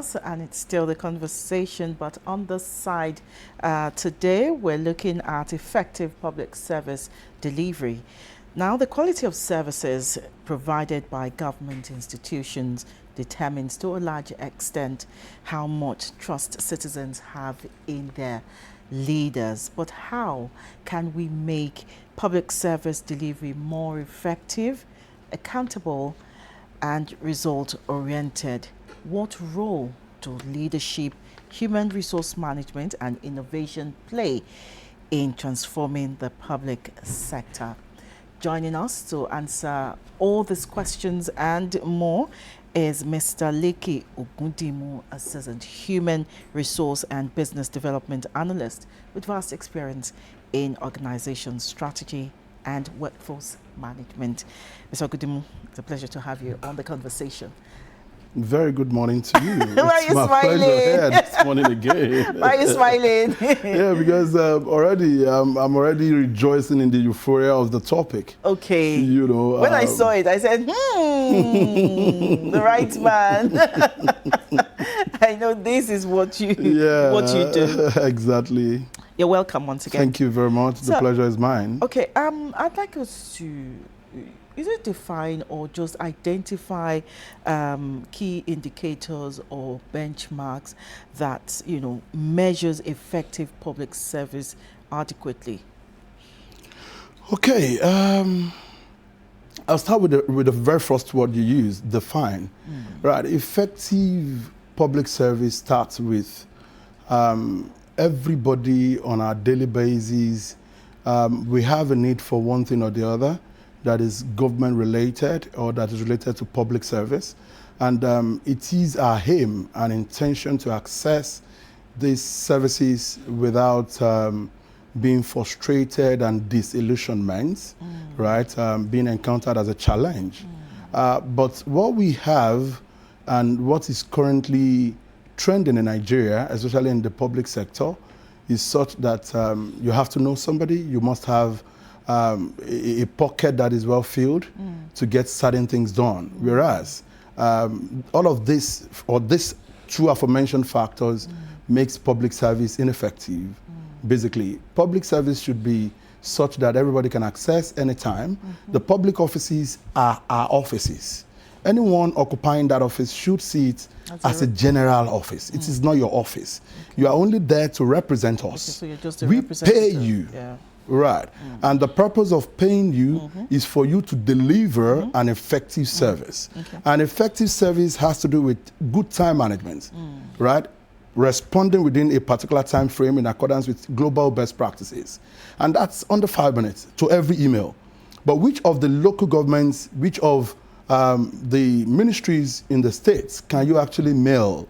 us, and it's still the conversation, but on this side today we're looking at effective public service delivery. Now, the quality of services provided by government institutions determines to a large extent how much trust citizens have in their leaders. But how can we make public service delivery more effective, accountable, and result-oriented? What role do leadership, human resource management, and innovation play in transforming the public sector? Joining us to answer all these questions and more is Mr. Leke Ogundimu, Assistant Human Resource and Business Development Analyst with vast experience in organization strategy and workforce management. Mr. Ogundimu, it's a pleasure to have you on the conversation. Very good morning to you. Why are you smiling? This morning again. Why are you smiling? Yeah, because I'm already rejoicing in the euphoria of the topic. Okay. You know, when I saw it, I said, the right man. I know this is what you do. Exactly. You're welcome once again. Thank you very much. The pleasure is mine. Okay. I'd like us to either define or just identify key indicators or benchmarks that, you know, measures effective public service adequately. Okay. I'll start with the very first word you use, define. Right. Effective public service starts with everybody on our daily basis. We have a need for one thing or the other that is government related or that is related to public service. And it is our aim and intention to access these services without being frustrated and disillusionment, right? Being encountered as a challenge. But what we have and what is currently trending in Nigeria, especially in the public sector, is such that you have to know somebody, you must have a pocket that is well filled to get certain things done. Whereas all of this, or this two aforementioned factors, makes public service ineffective. Basically, public service should be such that everybody can access anytime. The public offices are our offices. Anyone occupying that office should see it as a general office. It is not your office. You are only there to represent us. So you're just a we representative. pay you. Yeah. Right. And the purpose of paying you is for you to deliver an effective service. An effective service has to do with good time management, right? Responding within a particular time frame in accordance with global best practices. And that's under 5 minutes to every email. But which of the local governments, which of the ministries in the states can you actually mail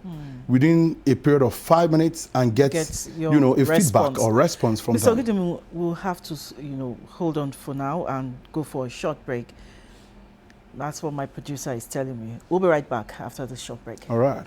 within a period of 5 minutes and get you know, a feedback or response from them? Mr. Ogundimu, we'll have to, you know, hold on for now and go for a short break. That's what my producer is telling me. We'll be right back after the short break. All right.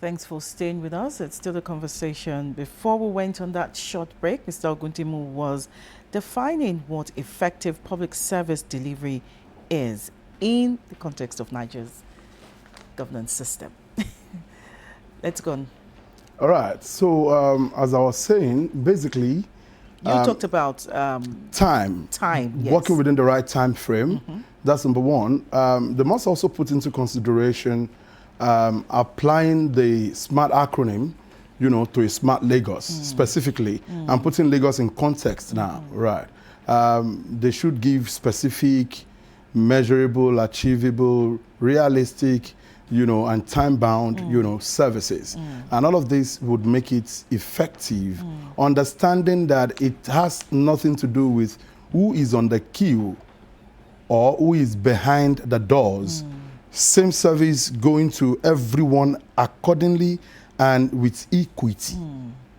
Thanks for staying with us. It's still a conversation. Before we went on that short break, Mr. Oguntimu was defining what effective public service delivery is in the context of Nigeria's governance system. Let's go on. All right. So as I was saying, basically, you talked about time, yes. Working within the right time frame. That's number one. They must also put into consideration applying the SMART acronym, to a smart Lagos specifically, and putting Lagos in context now, right? They should give specific, measurable, achievable, realistic, and time-bound, services. And all of this would make it effective, understanding that it has nothing to do with who is on the queue or who is behind the doors. Same service going to everyone accordingly and with equity.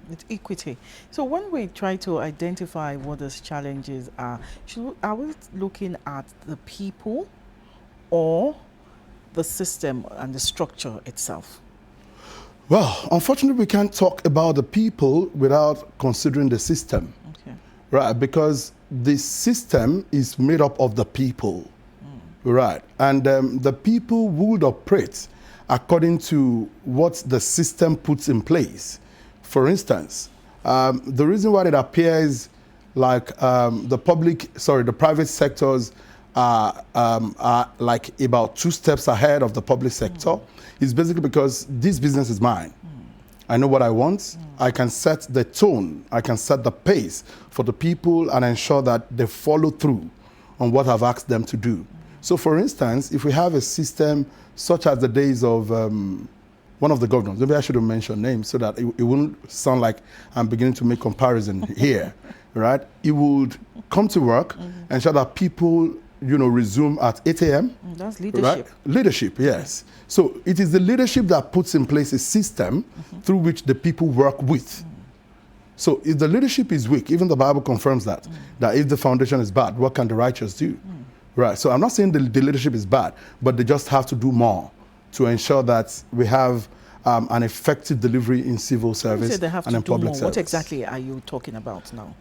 With equity. So when we try to identify what those challenges are we looking at the people or the system and the structure itself? Well, unfortunately, we can't talk about the people without considering the system. Okay. Right, because the system is made up of the people. Right, and the people would operate according to what the system puts in place. For instance, the reason why it appears like the private sectors are like about 2 steps ahead of the public sector is basically because this business is mine. I know what I want. I can set the tone. I can set the pace for the people and ensure that they follow through on what I've asked them to do. So, for instance, if we have a system such as the days of one of the governors, maybe I should have mentioned names so that it wouldn't sound like I'm beginning to make comparison here, right? It would come to work, ensure that people, resume at 8 a.m. That's leadership. Right? Leadership, yes. So it is the leadership that puts in place a system through which the people work with. So if the leadership is weak, even the Bible confirms that if the foundation is bad, what can the righteous do? Right, so I'm not saying the leadership is bad, but they just have to do more to ensure that we have an effective delivery in civil service and in public service. What exactly are you talking about now?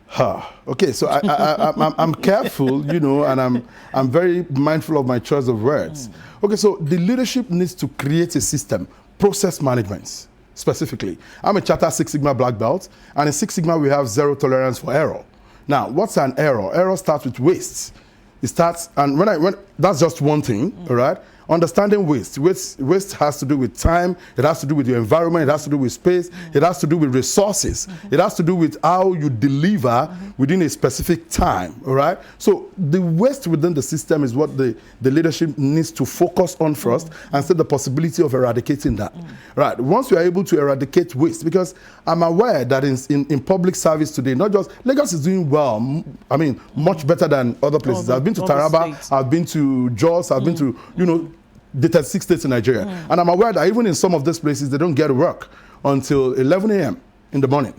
Okay, so I'm careful, and I'm very mindful of my choice of words. Okay, so the leadership needs to create a system, process management specifically. I'm a Chartered Six Sigma black belt, and in Six Sigma we have zero tolerance for error. Now, what's an error? Error starts with waste. It starts, and when that's just one thing, all right? Understanding waste. Waste has to do with time, it has to do with your environment, it has to do with space, it has to do with resources, it has to do with how you deliver within a specific time, all right? So the waste within the system is what the leadership needs to focus on first and see the possibility of eradicating that, right? Once we are able to eradicate waste, because I'm aware that in public service today, not just, Lagos is doing well, I mean, much better than other places. I've been to Taraba, I've been to Jos, I've been to, the 36 states in Nigeria. And I'm aware that even in some of these places, they don't get to work until 11 a.m. in the morning.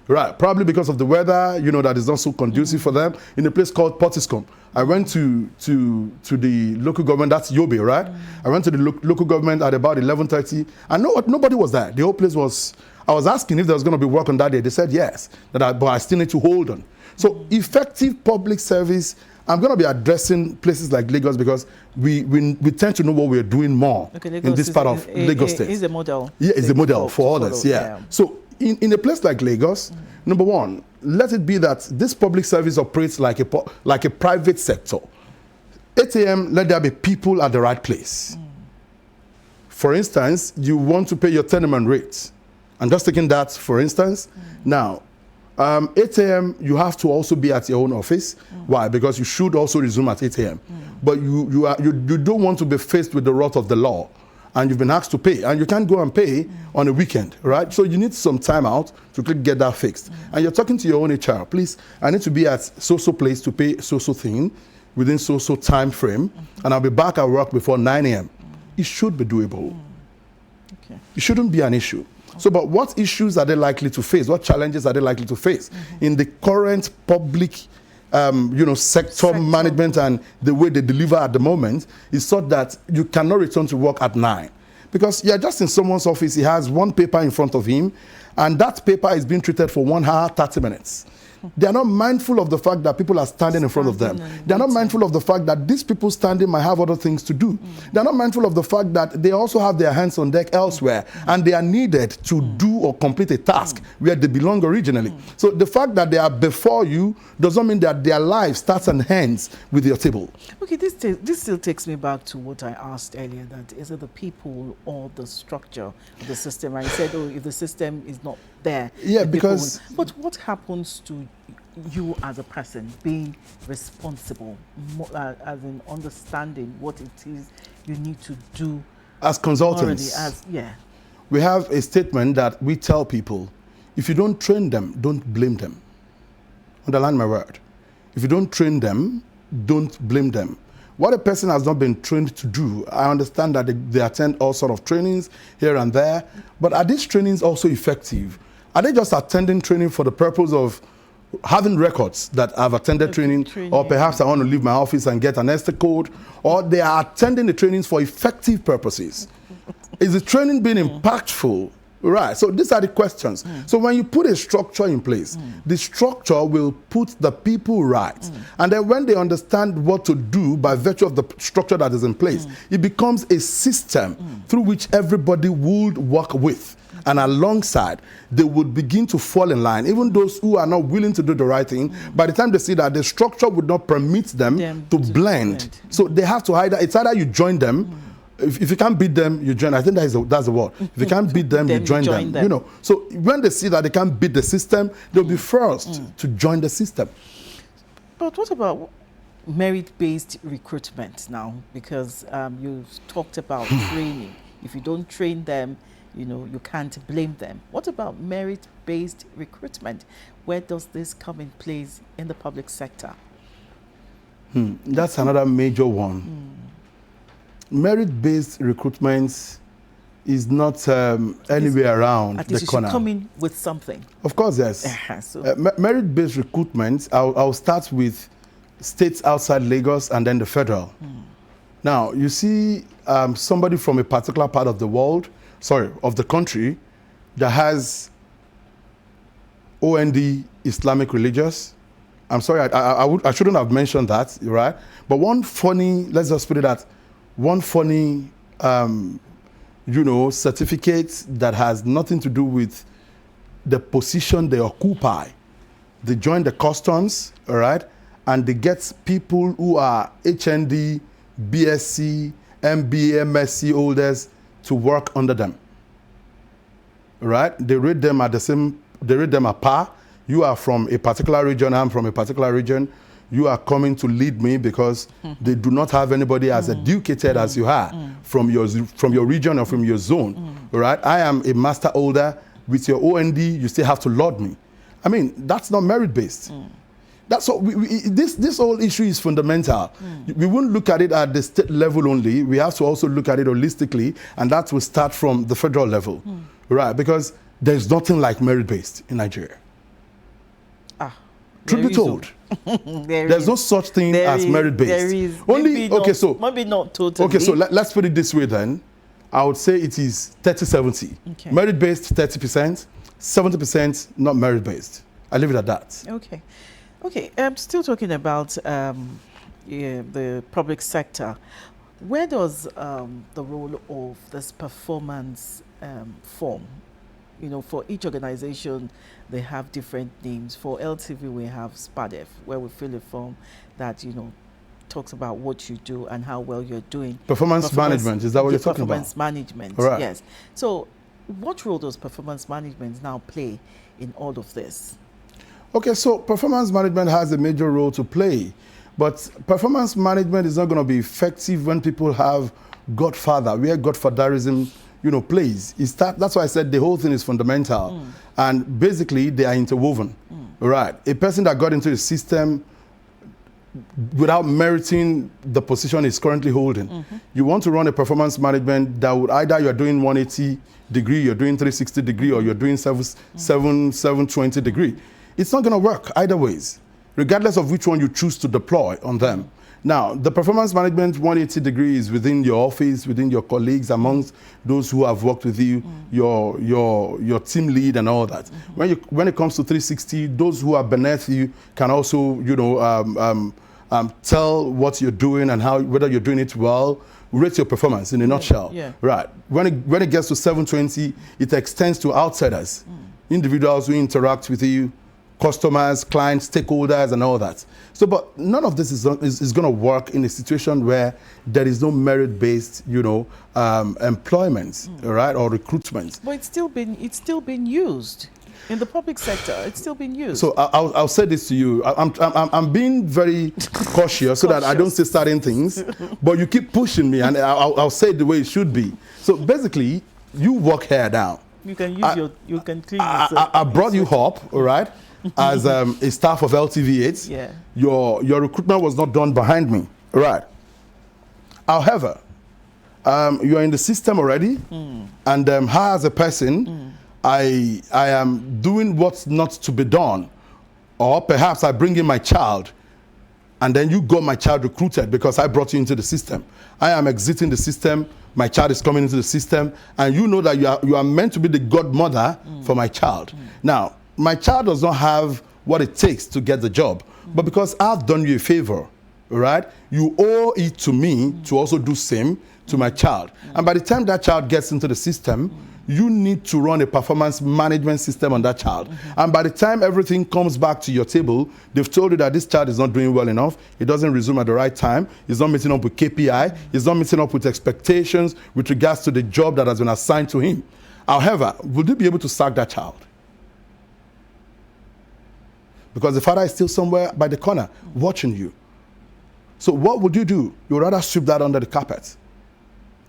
Right, probably because of the weather, that is not so conducive for them. In a place called Portiscombe, I went to the local government, that's Yobe, right? I went to the local government at about 11:30, and nobody was there. The whole place was, I was asking if there was going to be work on that day. They said yes, but I still need to hold on. So effective public service, I'm going to be addressing places like Lagos because we tend to know what we're doing more in this part of Lagos State. It's a model. Yeah, it's a model for others, yeah. So in a place like Lagos, number one, let it be that this public service operates like a private sector. 8 a.m., let there be people at the right place. For instance, you want to pay your tenement rate. I'm just taking that for instance. Now, 8 a.m., you have to also be at your own office. Why? Because you should also resume at 8 a.m. But you don't want to be faced with the wrath of the law, and you've been asked to pay, and you can't go and pay on a weekend, right? So you need some time out to get that fixed. And you're talking to your own HR, please, I need to be at so-so place to pay so-so thing within so-so time frame, and I'll be back at work before 9 a.m. It should be doable. Okay. It shouldn't be an issue. So, but what issues are they likely to face? What challenges are they likely to face in the current public, sector management and the way they deliver at the moment is such that you cannot return to work at 9. Because you're just in someone's office, he has one paper in front of him, and that paper is being treated for 1 hour, 30 minutes. They are not mindful of the fact that people are standing in front of them. They are not mindful of the fact that these people standing might have other things to do. They are not mindful of the fact that they also have their hands on deck elsewhere, and they are needed to do or complete a task where they belong originally. So the fact that they are before you does not mean that their life starts and ends with your table. Okay, this still takes me back to what I asked earlier, that is it the people or the structure of the system? I said, oh, if the system is not there. Yeah, because... But what happens to you as a person being responsible, as in understanding what it is you need to do? As consultants, we have a statement that we tell people, if you don't train them, don't blame them. Underline my word. If you don't train them, don't blame them. What a person has not been trained to do, I understand that they attend all sorts of trainings here and there, but are these trainings also effective? Are they just attending training for the purpose of having records that I've attended training, or perhaps I want to leave my office and get an ESTA code, or they are attending the trainings for effective purposes? Is the training being impactful? Right, so these are the questions. So when you put a structure in place, the structure will put the people right. And then when they understand what to do by virtue of the structure that is in place, it becomes a system through which everybody would work with. And alongside, they would begin to fall in line. Even those who are not willing to do the right thing, by the time they see that the structure would not permit them to blend. So they have to it's either you join them. If you can't beat them, you join. I think that's the word. If you can't beat them, you join them. You know. So when they see that they can't beat the system, they'll be first to join the system. But what about merit-based recruitment now? Because you talked about training. If you don't train them, you know, you can't blame them. What about merit-based recruitment? Where does this come in place in the public sector? That's another major one. Merit-based recruitment is not anywhere around at the least corner. You should come in with something. Of course, yes. Merit-based recruitment, I'll start with states outside Lagos and then the federal. Now, you see somebody from a particular part of the world, of the country, that has OND Islamic religious. I'm sorry, I shouldn't have mentioned that, right? But one funny, let's just put it at, one funny, certificate that has nothing to do with the position they occupy. They join the customs, all right, and they get people who are HND, BSc, MBA, MSc holders to work under them, right? They rate them at par. You are from a particular region, I'm from a particular region. You are coming to lead me because they do not have anybody as educated as you are from your region or from your zone, right? I am a master holder. With your OND, you still have to laud me. I mean, that's not merit-based. That's what this whole issue is fundamental. We won't look at it at the state level only. We have to also look at it holistically, and that will start from the federal level, right? Because there's nothing like merit-based in Nigeria. Truth be told, there's no such thing as merit-based. There is. Only maybe not totally. Okay, so let's put it this way then. I would say it is 30-70. Okay. Merit-based 30%, 70% not merit-based. I leave it at that. Okay. Okay, I'm still talking about the public sector. Where does the role of this performance form? You know, for each organization, they have different names. For LTV, we have SPADEF, where we fill a form that, talks about what you do and how well you're doing. Performance management, is that what you're talking about? Performance management, right. Yes. So what role does performance management now play in all of this? Okay, so performance management has a major role to play, but performance management is not going to be effective when people have godfather, where godfatherism plays. That's why I said the whole thing is fundamental. And basically, they are interwoven. Right. A person that got into a system without meriting the position he's currently holding. You want to run a performance management that would either you're doing 180 degree, you're doing 360 degree, or you're doing 720 degree. It's not going to work either ways, regardless of which one you choose to deploy on them. Now, the performance management 180 degrees within your office, within your colleagues, amongst those who have worked with you, your team lead and all that. When it comes to 360, those who are beneath you can also, tell what you're doing and whether you're doing it well, rate your performance in a nutshell. Yeah. Right. When it gets to 720, it extends to outsiders, individuals who interact with you, customers, clients, stakeholders, and all that. So, but none of this is going to work in a situation where there is no merit-based, employment, right, or recruitment. But it's still been used in the public sector. It's still being used. So I'll say this to you. I'm being very cautious so that I don't say certain things. But you keep pushing me, and I'll say it the way it should be. So basically, you work here now. You can you can clean yourself. I brought you up, all right, as a staff of LTV8. Yeah. Your recruitment was not done behind me, all right. However, you are in the system already, and how as a person, I am doing what's not to be done, or perhaps I bring in my child, and then you got my child recruited because I brought you into the system. I am exiting the system. My child is coming into the system, and you know that you are meant to be the godmother for my child. Now, my child does not have what it takes to get the job, but because I've done you a favor, right? You owe it to me to also do same to my child. And by the time that child gets into the system, you need to run a performance management system on that child. And by the time everything comes back to your table, they've told you that this child is not doing well enough, it doesn't resume at the right time, he's not meeting up with KPI, he's not meeting up with expectations with regards to the job that has been assigned to him. However, will you be able to sack that child? Because the father is still somewhere by the corner watching you. So what would you do? You would rather sweep that under the carpet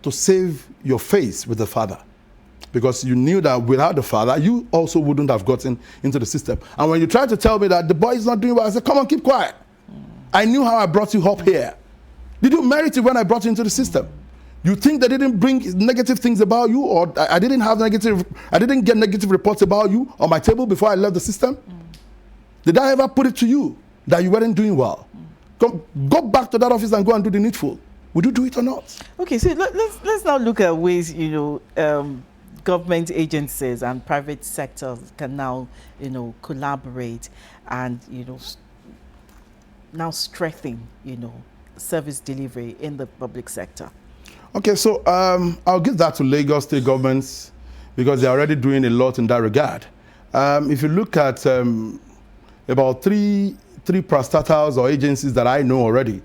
to save your face with the father. Because you knew that without the father, you also wouldn't have gotten into the system. And when you tried to tell me that the boy is not doing well, I said, come on, keep quiet. I knew how I brought you up here. Did you merit it when I brought you into the system? You think they didn't bring negative things about you, or I didn't get negative reports about you on my table before I left the system? Did I ever put it to you that you weren't doing well? Go back to that office and go and do the needful. Would you do it or not? Okay, so let's now look at ways, government agencies and private sectors can now, collaborate and, now strengthen, service delivery in the public sector. Okay, so I'll give that to Lagos state governments because they're already doing a lot in that regard. If you look at about three parastatals or agencies that I know already,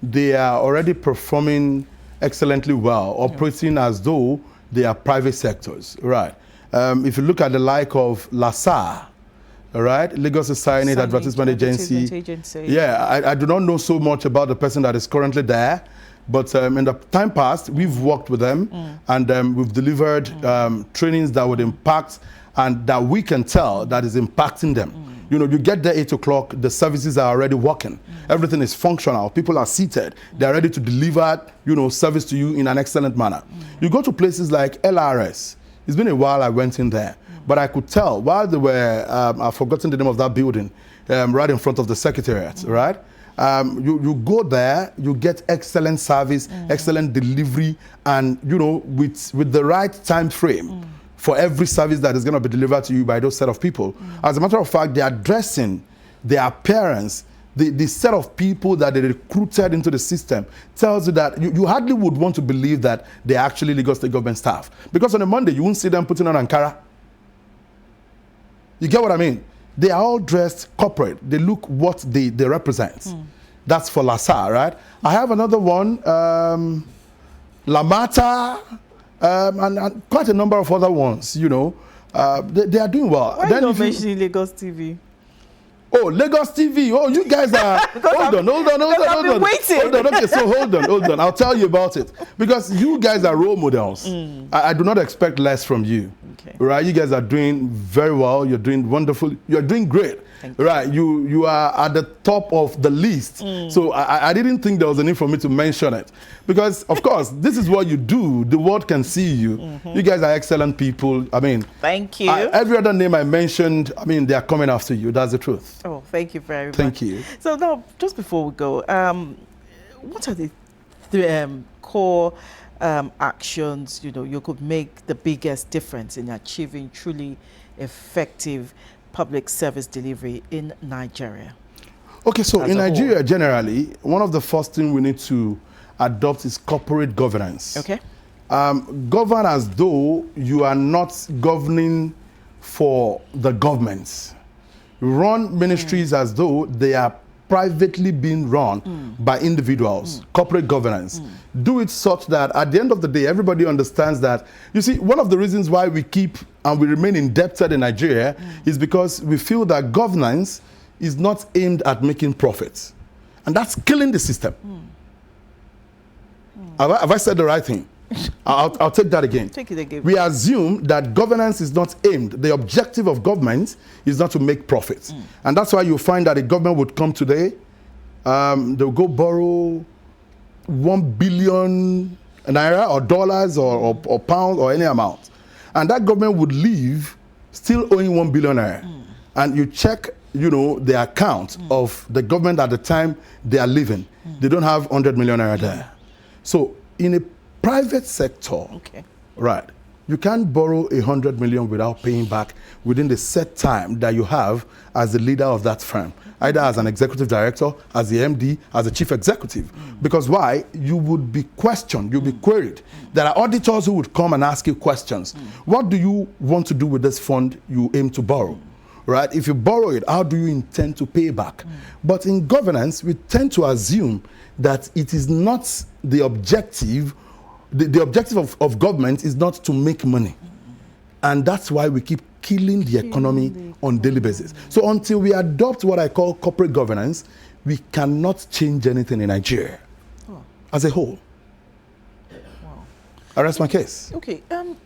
they are already performing excellently well, operating as though they are private sectors, right? If you look at the like of LASA, all right, Lagos Signage Advertisement Agency. Yeah, I do not know so much about the person that is currently there, but in the time past, we've worked with them and we've delivered trainings that would impact and that we can tell that is impacting them. You get there 8 o'clock, the services are already working. Everything is functional. People are seated. They're ready to deliver, service to you in an excellent manner. You go to places like LRS. It's been a while I went in there, but I could tell while they were, I've forgotten the name of that building, right in front of the secretariat, right? You go there, you get excellent service, excellent delivery, and, with the right time frame. For every service that is going to be delivered to you by those set of people. As a matter of fact, they are dressing, their appearance, the set of people that they recruited into the system tells you that you hardly would want to believe that they're actually Lagos State government staff. Because on a Monday, you won't see them putting on Ankara. You get what I mean? They are all dressed corporate. They look what they represent. That's for LASA, right? I have another one, Lamata, and quite a number of other ones, they are doing well. Why are you not mentioning Lagos TV? Oh, Lagos TV. Oh, you guys are... hold on. Waiting. Hold on. Okay, so hold on. I'll tell you about it. Because you guys are role models. I do not expect less from you. Okay. Right? You guys are doing very well. You're doing wonderful. You're doing great. Right? You are at the top of the list. So I didn't think there was a need for me to mention it. Because, of course, this is what you do. The world can see you. You guys are excellent people. I mean... Thank you. Every other name I mentioned, they are coming after you. That's the truth. Oh, thank you very much. Thank you. So now, just before we go, what are the core actions, you could make the biggest difference in achieving truly effective public service delivery in Nigeria? Okay, so in Nigeria, generally, one of the first things we need to adopt is corporate governance. Okay. Govern as though you are not governing for the government. Run ministries as though they are privately being run by individuals, corporate governance. Do it such that at the end of the day, everybody understands that. You see, one of the reasons why we keep and we remain indebted in Nigeria is because we feel that governance is not aimed at making profits. And that's killing the system. Have I said the right thing? I'll take that again. Take it again. We assume that governance is not aimed. The objective of government is not to make profits. And that's why you find that a government would come today, they'll go borrow 1 billion naira or dollars or pounds or any amount. And that government would leave still owing 1 billion naira. And you check, the account of the government at the time they are leaving. They don't have 100 million naira there. So in a private sector, right, you can't borrow 100 million without paying back within the set time that you have as the leader of that firm, either as an executive director, as the MD, as a chief executive. Because why? You would be questioned, you'll be queried. There are auditors who would come and ask you questions. What do you want to do with this fund you aim to borrow? Right? If you borrow it, how do you intend to pay back? But in governance, we tend to assume that it is not the objective. The objective of government is not to make money. And that's why we keep killing the economy on a daily basis. So until we adopt what I call corporate governance, we cannot change anything in Nigeria as a whole. I rest my case. Okay,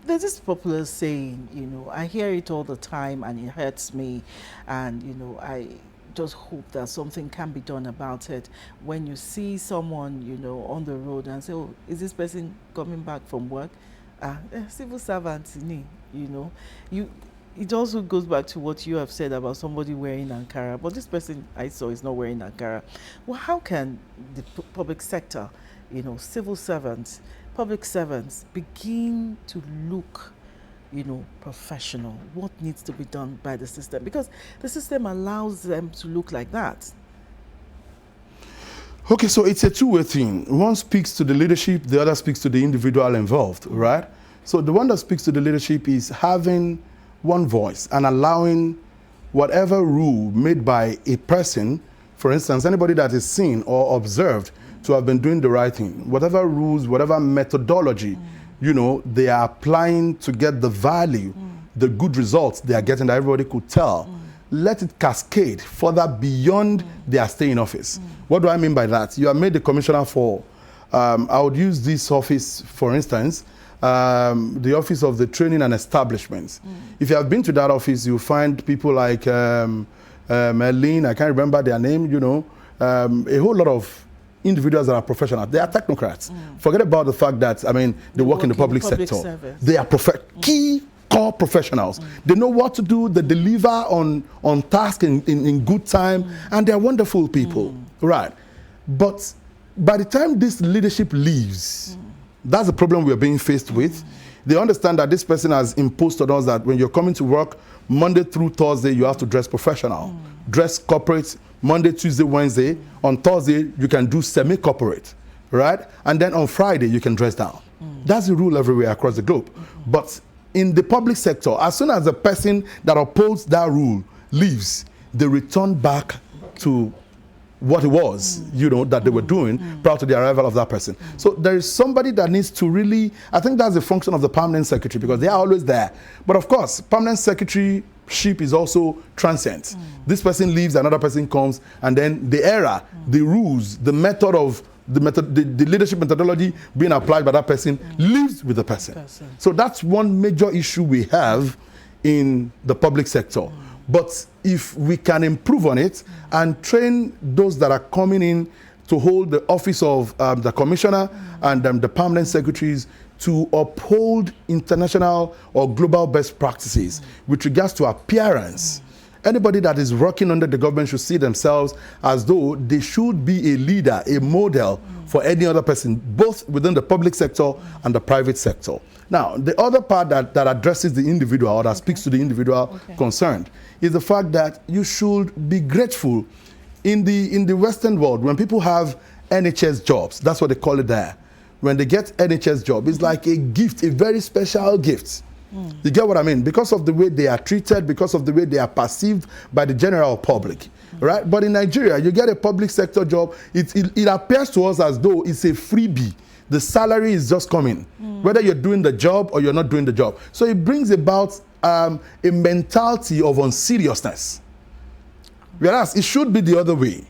there's this popular saying, I hear it all the time and it hurts me, and, I just hope that something can be done about it. When you see someone, on the road and say, oh, is this person coming back from work? Civil servant, it also goes back to what you have said about somebody wearing Ankara, but this person I saw is not wearing Ankara. Well, how can the public sector, civil servants, public servants begin to look professional? What needs to be done by the system? Because the system allows them to look like that. Okay, so it's a two-way thing. One speaks to the leadership, the other speaks to the individual involved, right? So the one that speaks to the leadership is having one voice and allowing whatever rule made by a person, for instance, anybody that is seen or observed to have been doing the right thing, whatever rules, whatever methodology, they are applying to get the value, the good results they are getting that everybody could tell. Let it cascade further beyond their stay in office. What do I mean by that? You are made the commissioner for, I would use this office, for instance, the office of the training and establishments. If you have been to that office, you'll find people like Merlin, I can't remember their name, a whole lot of individuals that are professionals. They are technocrats. Forget about the fact that, they work in the public sector. Service. They are key core professionals. They know what to do. They deliver on task in good time, and they're wonderful people, right? But by the time this leadership leaves, that's the problem we are being faced with. They understand that this person has imposed on us that when you're coming to work, Monday through Thursday, you have to dress professional, dress corporate, Monday, Tuesday, Wednesday. On Thursday, you can do semi-corporate, right? And then on Friday, you can dress down. That's the rule everywhere across the globe. But in the public sector, as soon as the person that upholds that rule leaves, they return back to what it was, that they were doing prior to the arrival of that person. So there is somebody that needs to really, I think that's the function of the permanent secretary, because they are always there. But of course, permanent secretaryship is also transient. This person leaves, another person comes, and then the era, the rules, the method of the leadership methodology being applied by that person lives with the person. So that's one major issue we have in the public sector. But if we can improve on it and train those that are coming in to hold the office of the commissioner and the permanent secretaries to uphold international or global best practices with regards to appearance. Anybody that is working under the government should see themselves as though they should be a leader, a model for any other person, both within the public sector and the private sector. Now, the other part that addresses the individual or that speaks to the individual concerned is the fact that you should be grateful. In the Western world, when people have NHS jobs, that's what they call it there. When they get NHS job, it's like a gift, a very special gift. You get what I mean? Because of the way they are treated, because of the way they are perceived by the general public, right? But in Nigeria, you get a public sector job, it appears to us as though it's a freebie. The salary is just coming, whether you're doing the job or you're not doing the job. So it brings about a mentality of unseriousness. Whereas it should be the other way.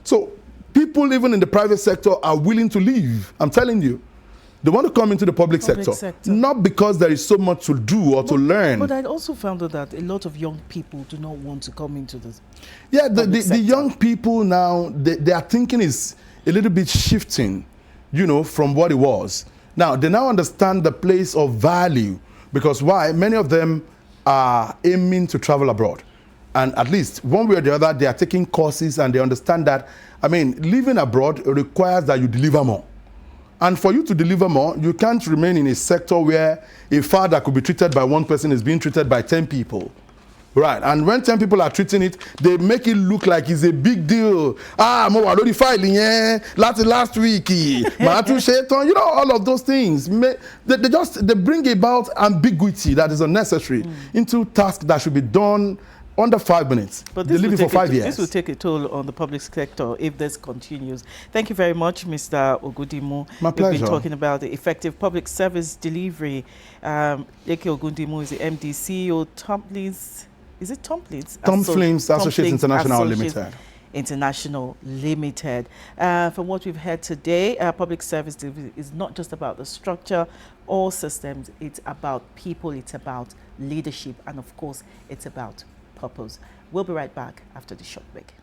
So people even in the private sector are willing to leave. I'm telling you. They want to come into the public sector, not because there is so much to do or to learn. But I also found out that a lot of young people do not want to come into this. Yeah, the young people now, their thinking is a little bit shifting, you know, from what it was. Now, they now understand the place of value, because why? Many of them are aiming to travel abroad. And at least one way or the other, they are taking courses and they understand that, I mean, living abroad requires that you deliver more. And for you to deliver more, you can't remain in a sector where a file that could be treated by one person is being treated by 10 people. Right, and when 10 people are treating it, they make it look like it's a big deal. Mo already filing, last week. You know, all of those things. They bring about ambiguity that is unnecessary into tasks that should be done under 5 minutes. But this for 5 years. This will take a toll on the public sector if this continues. Thank you very much, Mr. Ogundimu. My pleasure. We've been talking about the effective public service delivery. Eke Ogundimu is the MD, CEO, Tomplins. Is it Tomplins? Tomplins Associates International Limited. International Limited. From what we've heard today, public service delivery is not just about the structure or systems. It's about people. It's about leadership. And of course, it's about purpose. We'll be right back after the short break.